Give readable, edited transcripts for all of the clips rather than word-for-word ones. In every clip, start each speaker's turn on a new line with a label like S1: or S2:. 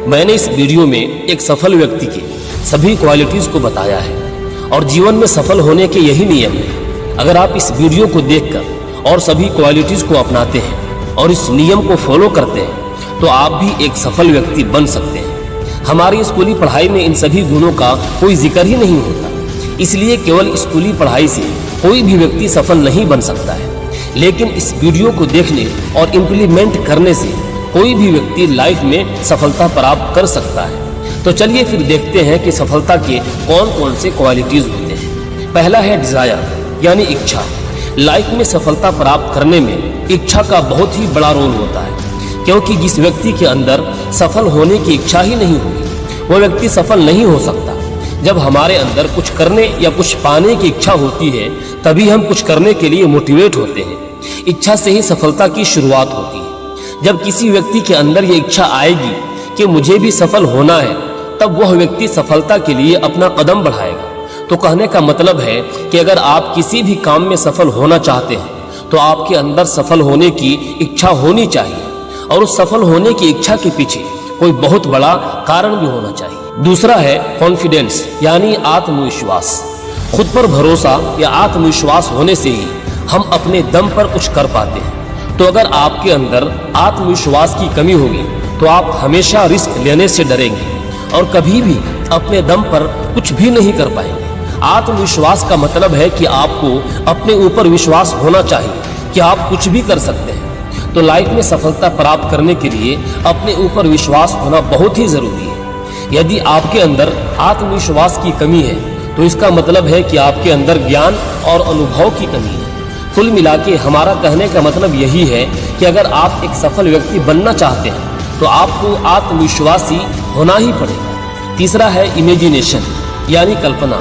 S1: मैंने इस वीडियो में एक सफल व्यक्ति के सभी क्वालिटीज को बताया है और जीवन में सफल होने के यही नियम है। अगर आप इस वीडियो को देखकर और सभी क्वालिटीज को अपनाते हैं और इस नियम को फॉलो करते हैं तो आप भी एक सफल व्यक्ति बन सकते हैं। हमारी स्कूली पढ़ाई में इन सभी गुणों का कोई जिक्र ही नहीं होता, इसलिए केवल स्कूली पढ़ाई से कोई भी व्यक्ति सफल नहीं बन सकता है। लेकिन इस वीडियो को देखने और इम्प्लीमेंट करने से कोई भी व्यक्ति लाइफ में सफलता प्राप्त कर सकता है। तो चलिए फिर देखते हैं कि सफलता के कौन कौन से क्वालिटीज होते हैं। पहला है डिजायर यानी इच्छा। लाइफ में सफलता प्राप्त करने में इच्छा का बहुत ही बड़ा रोल होता है, क्योंकि जिस व्यक्ति के अंदर सफल होने की इच्छा ही नहीं होगी वो व्यक्ति सफल नहीं हो सकता। जब हमारे अंदर कुछ करने या कुछ पाने की इच्छा होती है तभी हम कुछ करने के लिए मोटिवेट होते हैं। इच्छा से ही सफलता की शुरुआत होती है। जब किसी व्यक्ति के अंदर ये इच्छा आएगी कि मुझे भी सफल होना है, तब वह व्यक्ति सफलता के लिए अपना कदम बढ़ाएगा। तो कहने का मतलब है कि अगर आप किसी भी काम में सफल होना चाहते हैं तो आपके अंदर सफल होने की इच्छा होनी चाहिए, और उस सफल होने की इच्छा के पीछे कोई बहुत बड़ा कारण भी होना चाहिए। दूसरा है कॉन्फिडेंस यानी आत्मविश्वास। खुद पर भरोसा या आत्मविश्वास होने से ही हम अपने दम पर कुछ कर पाते हैं। तो अगर आपके अंदर आत्मविश्वास की कमी होगी तो आप हमेशा रिस्क लेने से डरेंगे और कभी भी अपने दम पर कुछ भी नहीं कर पाएंगे। आत्मविश्वास का मतलब है कि आपको अपने ऊपर विश्वास होना चाहिए कि आप कुछ भी कर सकते हैं। तो लाइफ में सफलता प्राप्त करने के लिए अपने ऊपर विश्वास होना बहुत ही जरूरी है। यदि आपके अंदर आत्मविश्वास की कमी है तो इसका मतलब है कि आपके अंदर ज्ञान और अनुभव की कमी है। कुल मिला के हमारा कहने का मतलब यही है कि अगर आप एक सफल व्यक्ति बनना चाहते हैं तो आपको आत्मविश्वासी होना ही पड़ेगा। तीसरा है इमेजिनेशन यानी कल्पना।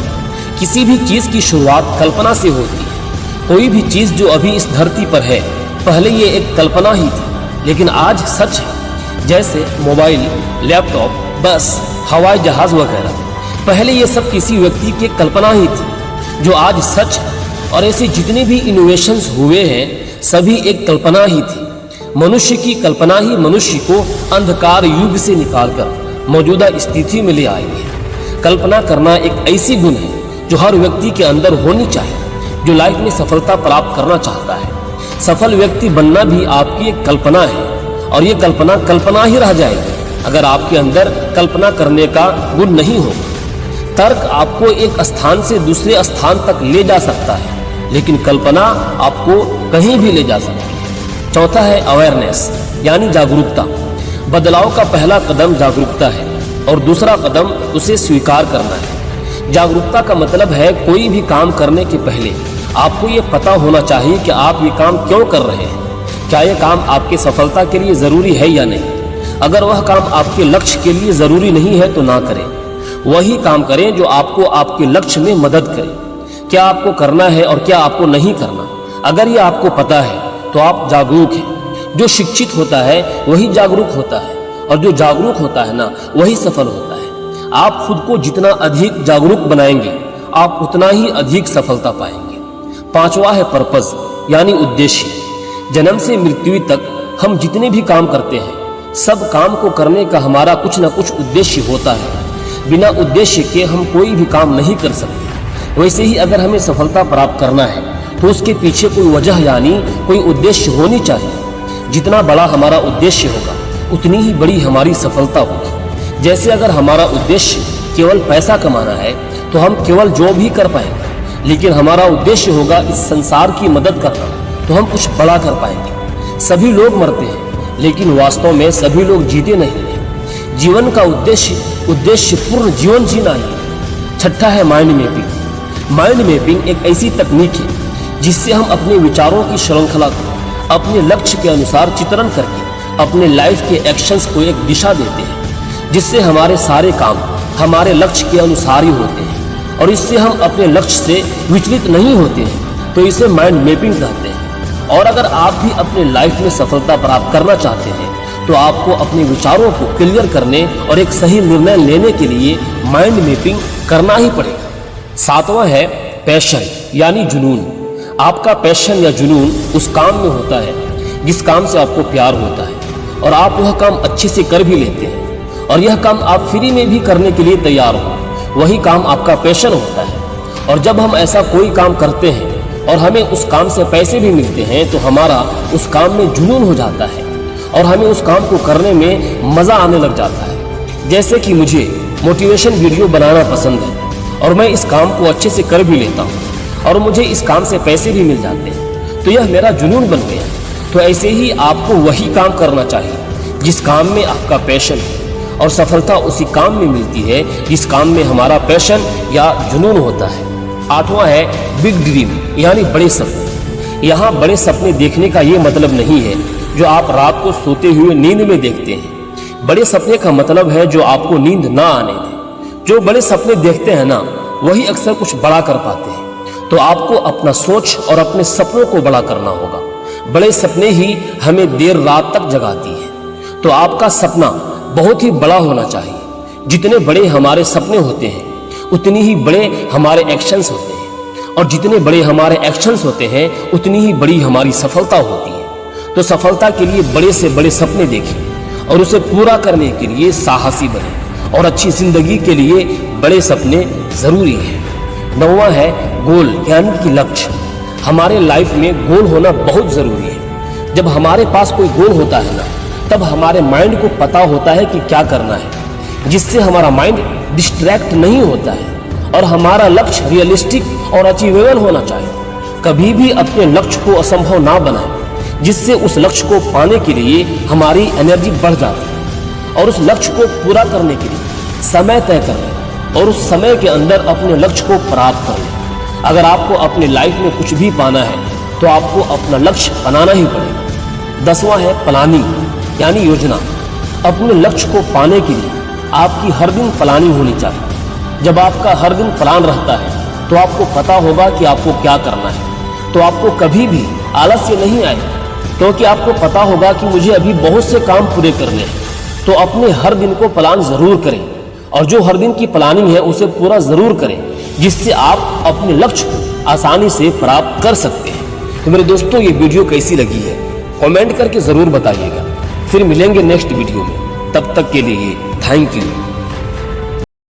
S1: किसी भी चीज की शुरुआत कल्पना से होती है। कोई भी चीज जो अभी इस धरती पर है पहले ये एक कल्पना ही थी, लेकिन आज सच है। जैसे मोबाइल, लैपटॉप, बस, हवाई जहाज वगैरह, पहले ये सब किसी व्यक्ति की कल्पना ही थी जो आज सच है। और ऐसे जितने भी इनोवेशंस हुए हैं सभी एक कल्पना ही थी। मनुष्य की कल्पना ही मनुष्य को अंधकार युग से निकालकर मौजूदा स्थिति में ले आई है। कल्पना करना एक ऐसी गुण है जो हर व्यक्ति के अंदर होनी चाहिए जो लाइफ में सफलता प्राप्त करना चाहता है। सफल व्यक्ति बनना भी आपकी एक कल्पना है और ये कल्पना कल्पना ही रह जाएगी अगर आपके अंदर कल्पना करने का गुण नहीं होगा। तर्क आपको एक स्थान से दूसरे स्थान तक ले जा सकता है, लेकिन कल्पना आपको कहीं भी ले जा सकती है। चौथा है अवेयरनेस यानी जागरूकता। बदलाव का पहला कदम जागरूकता है और दूसरा कदम उसे स्वीकार करना है। जागरूकता का मतलब है कोई भी काम करने के पहले आपको ये पता होना चाहिए कि आप ये काम क्यों कर रहे हैं। क्या यह काम आपकी सफलता के लिए जरूरी है या नहीं। अगर वह काम आपके लक्ष्य के लिए जरूरी नहीं है तो ना करें। वही काम करें जो आपको आपके लक्ष्य में मदद करे। क्या आपको करना है और क्या आपको नहीं करना, अगर ये आपको पता है तो आप जागरूक हैं। जो शिक्षित होता है वही जागरूक होता है, और जो जागरूक होता है ना वही सफल होता है। आप खुद को जितना अधिक जागरूक बनाएंगे आप उतना ही अधिक सफलता पाएंगे। पांचवा है पर्पस यानी उद्देश्य। जन्म से मृत्यु तक हम जितने भी काम करते हैं सब काम को करने का हमारा कुछ ना कुछ उद्देश्य होता है। बिना उद्देश्य के हम कोई भी काम नहीं कर सकते। वैसे ही अगर हमें सफलता प्राप्त करना है तो उसके पीछे कोई वजह यानी कोई उद्देश्य होनी चाहिए। जितना बड़ा हमारा उद्देश्य होगा उतनी ही बड़ी हमारी सफलता होगी। जैसे अगर हमारा उद्देश्य केवल पैसा कमाना है तो हम केवल जो भी कर पाएंगे, लेकिन हमारा उद्देश्य होगा इस संसार की मदद करना तो हम कुछ बड़ा कर पाएंगे। सभी लोग मरते हैं लेकिन वास्तव में सभी लोग जीते नहीं हैं। जीवन का उद्देश्य पूर्ण जीवन जीना ही। छठा है माइंड मैपिंग। माइंड मैपिंग एक ऐसी तकनीक है जिससे हम अपने विचारों की श्रृंखला को अपने लक्ष्य के अनुसार चित्रण करके अपने लाइफ के एक्शंस को एक दिशा देते हैं, जिससे हमारे सारे काम हमारे लक्ष्य के अनुसार ही होते हैं और इससे हम अपने लक्ष्य से विचलित नहीं होते हैं। तो इसे माइंड मैपिंग कहते हैं। और अगर आप भी अपने लाइफ में सफलता प्राप्त करना चाहते हैं तो आपको अपने विचारों को क्लियर करने और एक सही निर्णय लेने के लिए माइंड मैपिंग करना ही पड़ेगा। सातवां है पैशन यानी जुनून। आपका पैशन या जुनून उस काम में होता है जिस काम से आपको प्यार होता है और आप वह काम अच्छे से कर भी लेते हैं और यह काम आप फ्री में भी करने के लिए तैयार हो, वही काम आपका पैशन होता है। और जब हम ऐसा कोई काम करते हैं और हमें उस काम से पैसे भी मिलते हैं तो हमारा उस काम में जुनून हो जाता है और हमें उस काम को करने में मज़ा आने लग जाता है। जैसे कि मुझे मोटिवेशन वीडियो बनाना पसंद है और मैं इस काम को अच्छे से कर भी लेता हूँ और मुझे इस काम से पैसे भी मिल जाते हैं, तो यह मेरा जुनून बन गया। तो ऐसे ही आपको वही काम करना चाहिए जिस काम में आपका पैशन है, और सफलता उसी काम में मिलती है जिस काम में हमारा पैशन या जुनून होता है। 8वां है बिग ड्रीम, यानी बड़े सपने। यहाँ बड़े सपने देखने का ये मतलब नहीं है जो आप रात को सोते हुए नींद में देखते हैं। बड़े सपने का मतलब है जो आपको नींद ना आने दे। जो बड़े सपने देखते हैं ना, वही अक्सर कुछ बड़ा कर पाते हैं। तो आपको अपना सोच और अपने सपनों को बड़ा करना होगा। बड़े सपने ही हमें देर रात तक जगाती है। तो आपका सपना बहुत ही बड़ा होना चाहिए। जितने बड़े हमारे सपने होते हैं उतनी ही बड़े हमारे एक्शंस होते हैं, और जितने बड़े हमारे एक्शंस होते हैं उतनी ही बड़ी हमारी सफलता होती है। तो सफलता के लिए बड़े से बड़े सपने देखें और उसे पूरा करने के लिए साहसी बने, और अच्छी जिंदगी के लिए बड़े सपने जरूरी है। 9वां है गोल, यानी कि लक्ष्य। हमारे लाइफ में गोल होना बहुत जरूरी है। जब हमारे पास कोई गोल होता है ना, तब हमारे माइंड को पता होता है कि क्या करना है, जिससे हमारा माइंड डिस्ट्रैक्ट नहीं होता है और हमारा लक्ष्य रियलिस्टिक और अचीवेबल होना चाहिए। कभी भी अपने लक्ष्य को असंभव ना बनाएं, जिससे उस लक्ष्य को पाने के लिए हमारी एनर्जी बढ़ जाती है। और उस लक्ष्य को पूरा करने के लिए समय तय कर लें और उस समय के अंदर अपने लक्ष्य को प्राप्त कर लें। अगर आपको अपनी लाइफ में कुछ भी पाना है तो आपको अपना लक्ष्य बनाना ही पड़ेगा। 10वां है प्लानिंग, यानी योजना। अपने लक्ष्य को पाने के लिए आपकी हर दिन प्लानिंग होनी चाहिए। जब आपका हर दिन प्लान रहता है तो आपको पता होगा कि आपको क्या करना है, तो आपको कभी भी आलस्य नहीं आएगा, क्योंकि आपको पता होगा कि मुझे अभी बहुत से काम पूरे करने हैं। तो अपने हर दिन को प्लान जरूर करें, और जो हर दिन की प्लानिंग है उसे पूरा जरूर करें, जिससे आप अपने लक्ष्य को आसानी से प्राप्त कर सकते हैं। तो मेरे दोस्तों, ये वीडियो कैसी लगी है कमेंट करके जरूर बताइएगा। फिर मिलेंगे नेक्स्ट वीडियो में, तब तक के लिए थैंक यू।